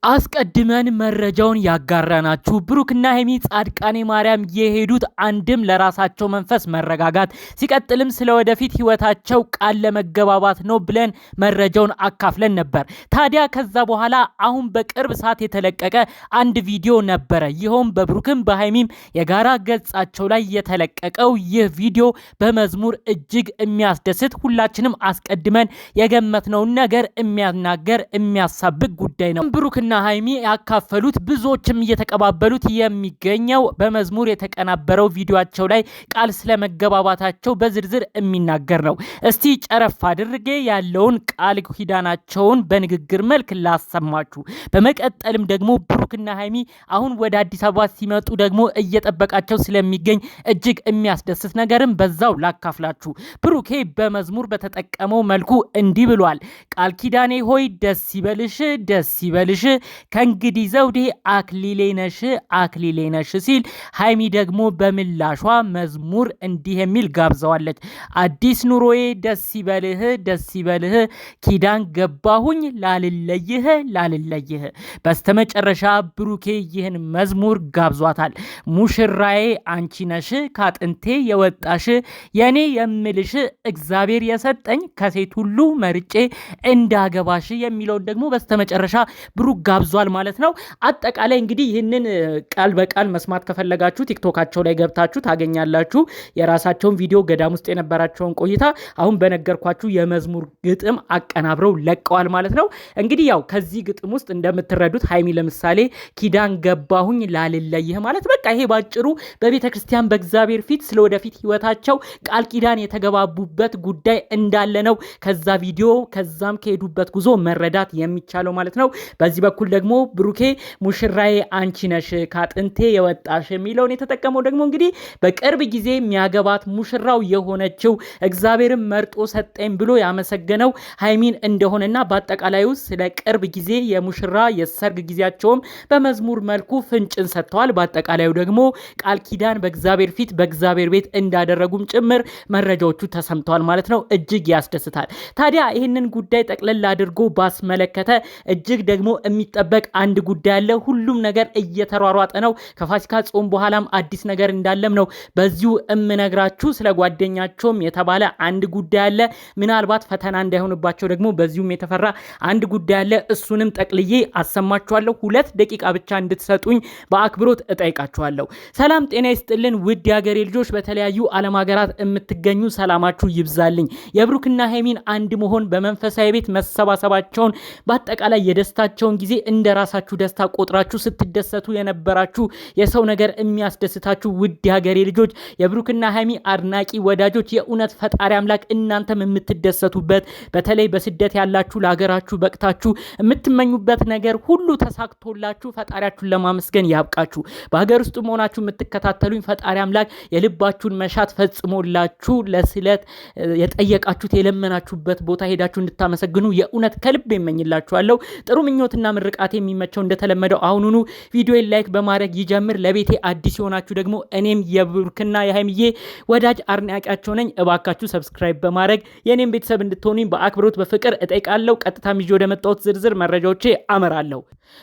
አስቀድመን መረጃውን ያጋራናችሁ ብሩክና ሀይሚ ጻድቃኔ ማርያም የሄዱት አንድም ለራሳቸው መንፈስ መረጋጋት ሲቀጥልም ስለወደፊት ህይወታቸው ቃል ለመገባባት ነው ብለን መረጃውን አካፍለን ነበር። ታዲያ ከዛ በኋላ አሁን በቅርብ ሰዓት የተለቀቀ አንድ ቪዲዮ ነበረ። ይኸውም በብሩክም በሀይሚም የጋራ ገጻቸው ላይ የተለቀቀው ይህ ቪዲዮ በመዝሙር እጅግ የሚያስደስት ሁላችንም አስቀድመን የገመትነውን ነገር የሚያናገር የሚያሳብቅ ጉዳይ ነው። ብሩክና ሀይሚ ያካፈሉት ብዙዎችም እየተቀባበሉት የሚገኘው በመዝሙር የተቀናበረው ቪዲዮአቸው ላይ ቃል ስለመገባባታቸው በዝርዝር የሚናገር ነው። እስቲ ጨረፍ አድርጌ ያለውን ቃል ኪዳናቸውን በንግግር መልክ ላሰማችሁ። በመቀጠልም ደግሞ ብሩክና ሀይሚ አሁን ወደ አዲስ አበባ ሲመጡ ደግሞ እየጠበቃቸው ስለሚገኝ እጅግ የሚያስደስት ነገርም በዛው ላካፍላችሁ። ብሩኬ በመዝሙር በተጠቀመው መልኩ እንዲህ ብሏል። ቃል ኪዳኔ ሆይ ደስ ይበልሽ ደስ ይበልሽ ከእንግዲህ ዘውዴ አክሊሌ ነሽ ሲል ሀይሚ ደግሞ በምላሿ መዝሙር እንዲህ የሚል ጋብዘዋለች። አዲስ ኑሮዬ ደስ ይበልህ ኪዳን ገባሁኝ ላልለይህ። በስተመጨረሻ ብሩኬ ይህን መዝሙር ጋብዟታል። ሙሽራዬ አንቺ ነሽ ካጥንቴ የወጣሽ የኔ የምልሽ እግዚአብሔር የሰጠኝ ከሴት ሁሉ መርጬ እንዳገባሽ የሚለውን ደግሞ በስተመጨረሻ ብሩክ ጋብዟል ማለት ነው። አጠቃላይ እንግዲህ ይህንን ቃል በቃል መስማት ከፈለጋችሁ ቲክቶካቸው ላይ ገብታችሁ ታገኛላችሁ። የራሳቸውን ቪዲዮ ገዳም ውስጥ የነበራቸውን ቆይታ አሁን በነገርኳችሁ የመዝሙር ግጥም አቀናብረው ለቀዋል ማለት ነው። እንግዲህ ያው ከዚህ ግጥም ውስጥ እንደምትረዱት ሀይሚ ለምሳሌ ኪዳን ገባሁኝ ላልለይህ ማለት በቃ ይሄ ባጭሩ በቤተ ክርስቲያን በእግዚአብሔር ፊት ስለወደፊት ህይወታቸው ቃል ኪዳን የተገባቡበት ጉዳይ እንዳለ ነው ከዛ ቪዲዮ ከዛም ከሄዱበት ጉዞ መረዳት የሚቻለው ማለት ነው። በዚህ በኩል ደግሞ ብሩኬ ሙሽራዬ አንቺ ነሽ ካጥንቴ የወጣሽ የሚለውን የተጠቀመው ደግሞ እንግዲህ በቅርብ ጊዜ የሚያገባት ሙሽራው የሆነችው እግዚአብሔርን መርጦ ሰጠኝ ብሎ ያመሰገነው ሀይሚን እንደሆነና በአጠቃላዩ ስለ ቅርብ ጊዜ የሙሽራ የሰርግ ጊዜያቸውም በመዝሙር መልኩ ፍንጭን ሰጥተዋል። በአጠቃላዩ ደግሞ ቃል ኪዳን በእግዚአብሔር ፊት በእግዚአብሔር ቤት እንዳደረጉም ጭምር መረጃዎቹ ተሰምተዋል ማለት ነው። እጅግ ያስደስታል። ታዲያ ይህንን ጉዳይ ጠቅለል አድርጎ ባስመለከተ እጅግ ደግሞ የሚጠበቅ አንድ ጉዳይ አለ። ሁሉም ነገር እየተሯሯጠ ነው። ከፋሲካ ጾም በኋላም አዲስ ነገር እንዳለም ነው በዚሁ እምነግራችሁ። ስለ ጓደኛቸውም የተባለ አንድ ጉዳይ አለ። ምናልባት ፈተና እንዳይሆንባቸው ደግሞ በዚሁም የተፈራ አንድ ጉዳይ አለ። እሱንም ጠቅልዬ አሰማችኋለሁ። 2 ደቂቃ ብቻ እንድትሰጡኝ በአክብሮት እጠይቃችኋለሁ። ሰላም ጤና ይስጥልን ውድ የሀገሬ ልጆች፣ በተለያዩ ዓለም ሀገራት የምትገኙ ሰላማችሁ ይብዛልኝ። የብሩክና ሀይሚን አንድ መሆን በመንፈሳዊ ቤት መሰባሰባቸውን በአጠቃላይ የደስታቸውን ጊዜ እንደራሳችሁ ደስታ ቆጥራችሁ ስትደሰቱ የነበራችሁ የሰው ነገር የሚያስደስታችሁ ውድ የሀገሬ ልጆች፣ የብሩክና ሀይሚ አድናቂ ወዳጆች፣ የእውነት ፈጣሪ አምላክ እናንተም የምትደሰቱበት በተለይ በስደት ያላችሁ ለሀገራችሁ በቅታችሁ የምትመኙበት ነገር ሁሉ ተሳክቶላችሁ ፈጣሪያችሁን ለማመስገን ያብቃችሁ። በሀገር ውስጥ መሆናችሁ የምትከታተሉኝ ፈጣሪ አምላክ የልባችሁን መሻት ፈጽሞላችሁ ለስለት የጠየቃችሁት የለመናችሁበት ቦታ ሄዳችሁ እንድታመሰግኑ የእውነት ከልብ ይመኝላችኋለሁ። ጥሩ ምኞትና ምርቃቴ የሚመቸው እንደተለመደው አሁኑኑ ቪዲዮን ላይክ በማድረግ ይጀምር። ለቤቴ አዲስ የሆናችሁ ደግሞ እኔም የብሩክና የሀይሚዬ ወዳጅ አድናቂያቸው ነኝ። እባካችሁ ሰብስክራይብ በማድረግ የኔም ቤተሰብ እንድትሆኑኝ በአክብሮት በፍቅር እጠይቃለሁ። ቀጥታም ይዤ ወደ መጣሁት ዝርዝር መረጃዎቼ አመራለሁ።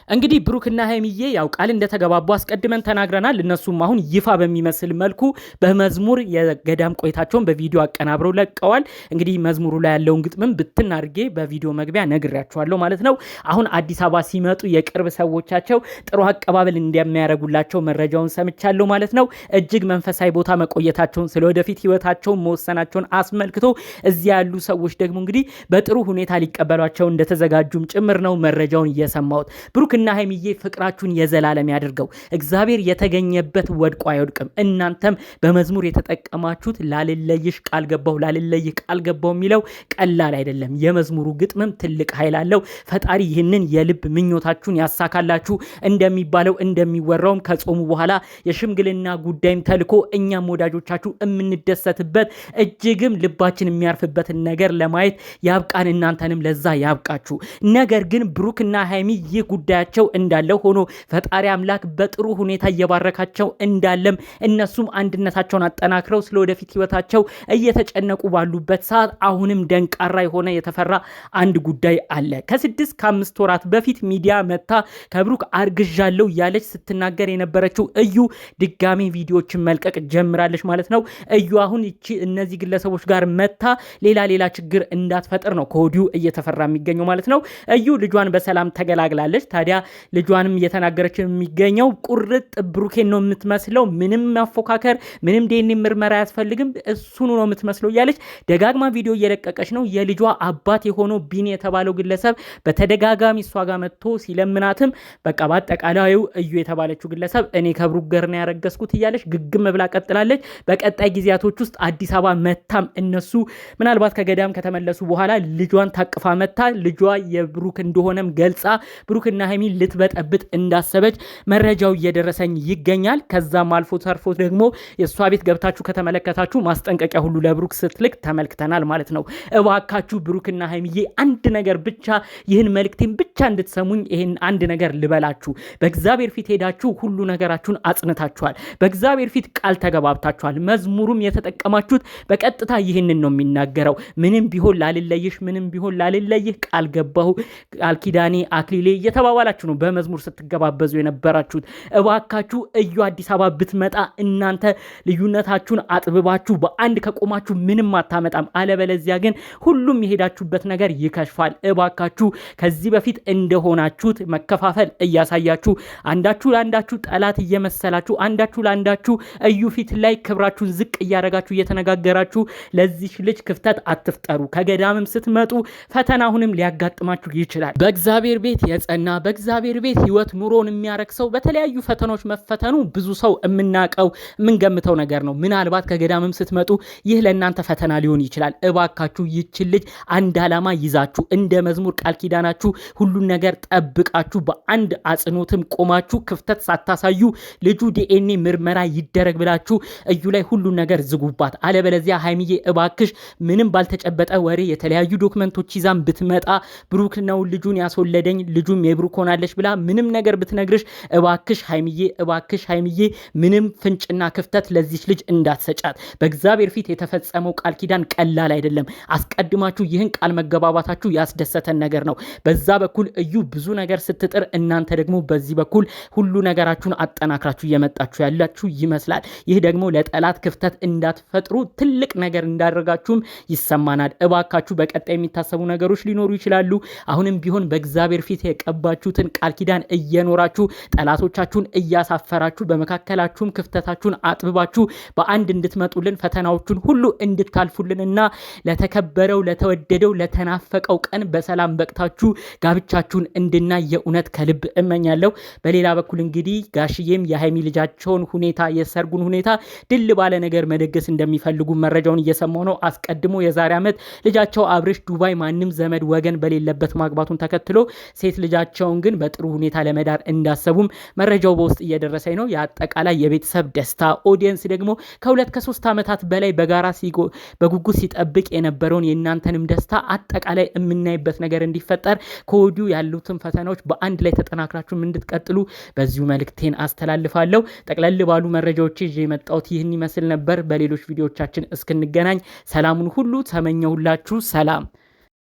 እንግዲህ ብሩክና ሀይሚዬ ያው ቃል እንደተገባቡ አስቀድመን ተናግረናል። እነሱም አሁን ይፋ በሚመስል መልኩ በመዝሙር የገዳም ቆይታቸውን በቪዲዮ አቀናብረው ለቀዋል። እንግዲህ መዝሙሩ ላይ ያለውን ግጥምም ብትን አድርጌ በቪዲዮ መግቢያ ነግሬያቸዋለሁ ማለት ነው። አሁን አዲስ አበባ ሲመጡ የቅርብ ሰዎቻቸው ጥሩ አቀባበል እንደሚያደርጉላቸው መረጃውን ሰምቻለሁ ማለት ነው። እጅግ መንፈሳዊ ቦታ መቆየታቸውን ስለወደፊት ህይወታቸውን መወሰናቸውን አስመልክቶ እዚያ ያሉ ሰዎች ደግሞ እንግዲህ በጥሩ ሁኔታ ሊቀበሏቸው እንደተዘጋጁም ጭምር ነው መረጃውን እየሰማሁት። ብሩክና ሀይሚዬ ፍቅራችሁን የዘላለም ያድርገው። እግዚአብሔር የተገኘበት ወድቆ አይወድቅም። እናንተም በመዝሙር የተጠቀማችሁት ላልለይህ ቃል ገባሁ የሚለው ቀላል አይደለም። የመዝሙሩ ግጥምም ትልቅ ኃይል አለው። ፈጣሪ ይህንን የልብ ምኞታችሁን ያሳካላችሁ። እንደሚባለው እንደሚወራውም ከጾሙ በኋላ የሽምግልና ጉዳይም ተልኮ እኛም ወዳጆቻችሁ የምንደሰትበት እጅግም ልባችን የሚያርፍበትን ነገር ለማየት ያብቃን። እናንተንም ለዛ ያብቃችሁ። ነገር ግን ብሩክና ሀይሚ ይህ ጉዳያቸው እንዳለው ሆኖ ፈጣሪ አምላክ በጥሩ ሁኔታ እየባረካቸው እንዳለም እነሱም አንድነታቸውን አጠናክረው ስለወደፊት ህይወታቸው እየተጨነቁ ባሉበት ሰዓት አሁንም ደንቃራ የሆነ የተፈራ አንድ ጉዳይ አለ። ከ5 ወራት በፊት ሚዲያ መታ ከብሩክ አርግዣለሁ ያለች ስትናገር የነበረችው እዩ ድጋሚ ቪዲዮዎችን መልቀቅ ጀምራለች ማለት ነው። እዩ አሁን እነዚህ ግለሰቦች ጋር መታ ሌላ ችግር እንዳትፈጥር ነው ከወዲሁ እየተፈራ የሚገኘው ማለት ነው። እዩ ልጇን በሰላም ተገላግላለች። ታዲያ ልጇንም እየተናገረች የሚገኘው ቁርጥ ብሩኬን ነው የምትመስለው፣ ምንም ማፎካከር ምንም ዲኤንኤ ምርመራ አያስፈልግም፣ እሱኑ ነው የምትመስለው እያለች ደጋግማ ቪዲዮ እየለቀቀች ነው። የልጇ አባት የሆነው ቢኒ የተባለው ግለሰብ በተደጋጋሚ እሷ ጋር መጥቶ ሲለምናትም በቃ በአጠቃላዩ እዩ የተባለችው ግለሰብ እኔ ከብሩክ ጋር ነው ያረገዝኩት እያለች ግግም ብላ ቀጥላለች። በቀጣይ ጊዜያቶች ውስጥ አዲስ አበባ መታም እነሱ ምናልባት ከገዳም ከተመለሱ በኋላ ልጇን ታቅፋ መታ ልጇ የብሩክ እንደሆነም ገልጻ ብሩክና ሀይሚ ልትበጠብጥ እንዳሰበች መረጃው እየደረሰኝ ይገኛል። ከዛም አልፎ ተርፎ ደግሞ የእሷ ቤት ገብታችሁ ከተመለከታችሁ ማስጠንቀቂያ ሁሉ ለብሩክ ስትልክ ተመልክተናል ማለት ነው። እባካችሁ ብሩክና ሀይሚዬ አንድ ነገር ብቻ ይህን መልእክቴን ብቻ እንድትሰሙኝ ይህን አንድ ነገር ልበላችሁ። በእግዚአብሔር ፊት ሄዳችሁ ሁሉ ነገራችሁን አጽንታችኋል። በእግዚአብሔር ፊት ቃል ተገባብታችኋል። መዝሙሩም የተጠቀማችሁት በቀጥታ ይህንን ነው የሚናገረው። ምንም ቢሆን ላልለይሽ፣ ምንም ቢሆን ላልለይህ ቃል ገባሁ፣ ቃል ኪዳኔ አክሊሌ እየተባባላችሁ ነው በመዝሙር ስትገባበዙ የነበራችሁት። እባካችሁ እዩ አዲስ አበባ ብትመጣ እናንተ ልዩነታችሁን አጥብባችሁ በአንድ ከቆማችሁ ምንም አታመጣም። አለበለዚያ ግን ሁሉም የሄዳችሁበት ነገር ይከሽፋል። እባካችሁ ከዚህ በፊት እንደሆናችሁት መከፋፈል እያሳያችሁ አንዳችሁ ለአንዳችሁ ጠላት እየመሰላችሁ አንዳችሁ ለአንዳችሁ እዩ ፊት ላይ ክብራችሁን ዝቅ እያደረጋችሁ እየተነጋገራችሁ ለዚህ ልጅ ክፍተት አትፍጠሩ። ከገዳምም ስትመጡ ፈተና አሁንም ሊያጋጥማችሁ ይችላል። በእግዚአብሔር ቤት የጸና በእግዚአብሔር ቤት ህይወት ኑሮን የሚያረክሰው በተለያዩ ፈተናዎች መፈተኑ ብዙ ሰው የምናቀው የምንገምተው ነገር ነው። ምናልባት ከገዳምም ስትመጡ ይህ ለእናንተ ፈተና ሊሆን ይችላል። እባካችሁ ይችን ልጅ አንድ ዓላማ ይዛችሁ እንደ መዝሙር ቃል ኪዳናችሁ ሁሉን ነገር ጠብቃችሁ በአንድ አጽኖትም ቆማችሁ ክፍተት ሳታሳዩ ልጁ ዲኤንኤ ምርመራ ይደረግ ብላችሁ እዩ ላይ ሁሉን ነገር ዝጉባት። አለበለዚያ ሀይሚዬ እባክሽ ምንም ባልተጨበጠ ወሬ የተለያዩ ዶክመንቶች ይዛም ብትመጣ ብሩክ ነው ልጁን ያስወለደኝ ልጁም የብሩክ ሆናለች ብላ ምንም ነገር ብትነግርሽ እባክሽ ሀይሚዬ ምንም ፍንጭና ክፍተት ለዚህ ልጅ እንዳትሰጫት። በእግዚአብሔር ፊት የተፈጸመው ቃል ኪዳን ቀላል አይደለም። አስቀድማችሁ ይህን ቃል መገባባታችሁ ያስደሰተን ነገር ነው። በዛ በኩል እዩ ብዙ ነገር ስትጥር፣ እናንተ ደግሞ በዚህ በኩል ሁሉ ነገራችሁን አጠናክራችሁ እየመጣችሁ ያላችሁ ይመስላል። ይህ ደግሞ ለጠላት ክፍተት እንዳትፈጥሩ ትልቅ ነገር እንዳደረጋችሁም ይሰማናል። እባካችሁ በቀጣይ የሚታሰቡ ነገሮች ሊኖሩ ይችላሉ። አሁንም ቢሆን በእግዚአብሔር ፊት የቀባችሁትን ቃል ኪዳን እየኖራችሁ ጠላቶቻችሁን እያሳፈራችሁ በመካከላችሁም ክፍተታችሁን አጥብባችሁ በአንድ እንድትመጡልን ፈተናዎቹን ሁሉ እንድታልፉልን እና ለተከበረው ለተወደደው ለተናፈቀው ቀን በሰላም በቅታችሁ ጋብቻችሁን እንድናይ የእውነት ከልብ እመኛለሁ። በሌላ በኩል እንግዲህ ጋሽዬም የሀይሚ ልጃቸውን ሁኔታ የሰርጉን ሁኔታ ድል ባለ ነገር መደገስ እንደሚፈልጉ መረጃውን እየሰማው ነው። አስቀድሞ የዛሬ ዓመት ልጃቸው አብርሽ ዱባይ ማንም ዘመድ ወገን በሌለበት ማግባቱን ተከትሎ ሴት ልጃቸውን ግን በጥሩ ሁኔታ ለመዳር እንዳሰቡም መረጃው በውስጥ እየደረሰኝ ነው። የአጠቃላይ የቤተሰብ ደስታ ኦዲየንስ ደግሞ ከ2-3 ዓመታት በላይ በጋራ በጉጉት ሲጠብቅ የነበረውን የእናንተንም ደስታ አጠቃላይ የምናይበት ነገር እንዲፈጠር ከወዲሁ ያሉትን ፈተናዎች በአንድ ላይ ተጠናክራችሁ እንድትቀጥሉ በዚሁ መልእክቴን አስተላልፋለሁ። ጠቅለል ባሉ መረጃዎች ይዤ የመጣሁት ይህን ይመስል ነበር። በሌሎች ቪዲዮዎቻችን እስክንገናኝ ሰላሙን ሁሉ ተመኘሁላችሁ። ሰላም